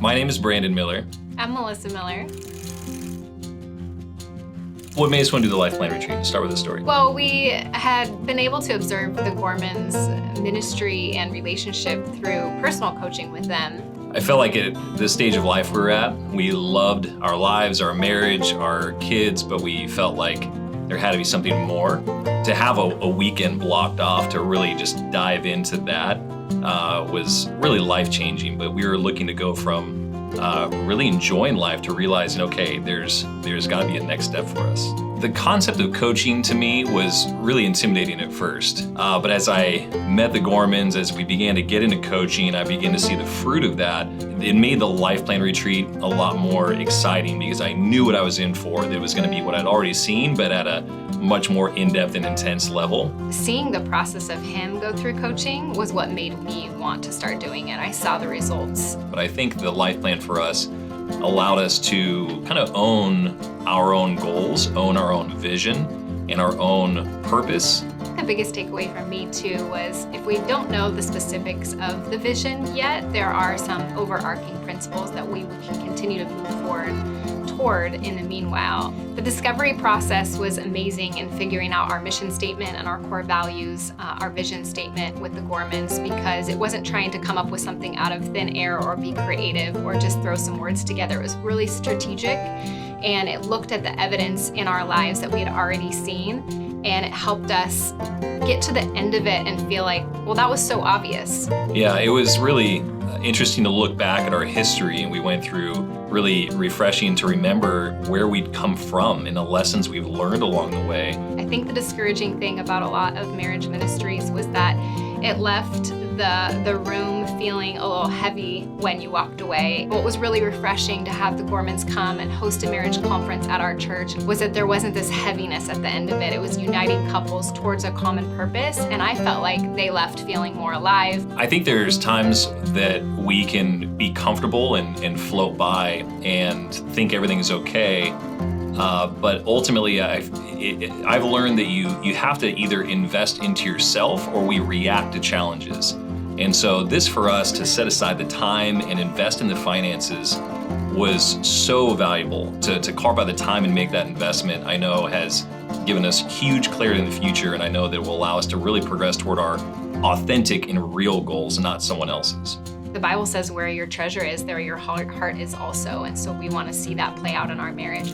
My name is Brandon Miller. I'm Melissa Miller. What made us want to do the Life Plan Retreat? Start with the story. Well, we had been able to observe the Gormans' ministry and relationship through personal coaching with them. I felt like at the stage of life we were at, we loved our lives, our marriage, our kids, but we felt like there had to be something more. To have a weekend blocked off to really just dive into that was really life-changing, but we were looking to go from really enjoying life to realizing, okay, there's got to be a next step for us. The concept of coaching to me was really intimidating at first, but as I met the Gormans, as we began to get into coaching, I began to see the fruit of that. It made the Life Plan Retreat a lot more exciting because I knew what I was in for. It was going to be what I'd already seen, but at a much more in-depth and intense level. Seeing the process of him go through coaching was what made me want to start doing it. I saw the results. But I think the Life Plan for us allowed us to kind of own our own goals, own our own vision, and our own purpose. The biggest takeaway from me too was if we don't know the specifics of the vision yet, there are some overarching principles that we can continue to move forward toward in the meanwhile. The discovery process was amazing in figuring out our mission statement and our core values, our vision statement with the Gormans, because it wasn't trying to come up with something out of thin air or be creative or just throw some words together. It was really strategic, and it looked at the evidence in our lives that we had already seen, and it helped us get to the end of it and feel like, well, that was so obvious. Yeah, it was really interesting to look back at our history, and we went through really refreshing to remember where we'd come from and the lessons we've learned along the way. I think the discouraging thing about a lot of marriage ministries was that it left the room feeling a little heavy when you walked away. What was really refreshing to have the Gormans come and host a marriage conference at our church was that there wasn't this heaviness at the end of it. It was uniting couples towards a common purpose, and I felt like they left feeling more alive. I think there's times that we can be comfortable and float by and think everything is okay. But ultimately, I've learned that you have to either invest into yourself or we react to challenges. And so this for us to set aside the time and invest in the finances was so valuable. To carve out the time and make that investment, I know has given us huge clarity in the future, and I know that it will allow us to really progress toward our authentic and real goals, not someone else's. The Bible says where your treasure is, there your heart is also, and so we want to see that play out in our marriage.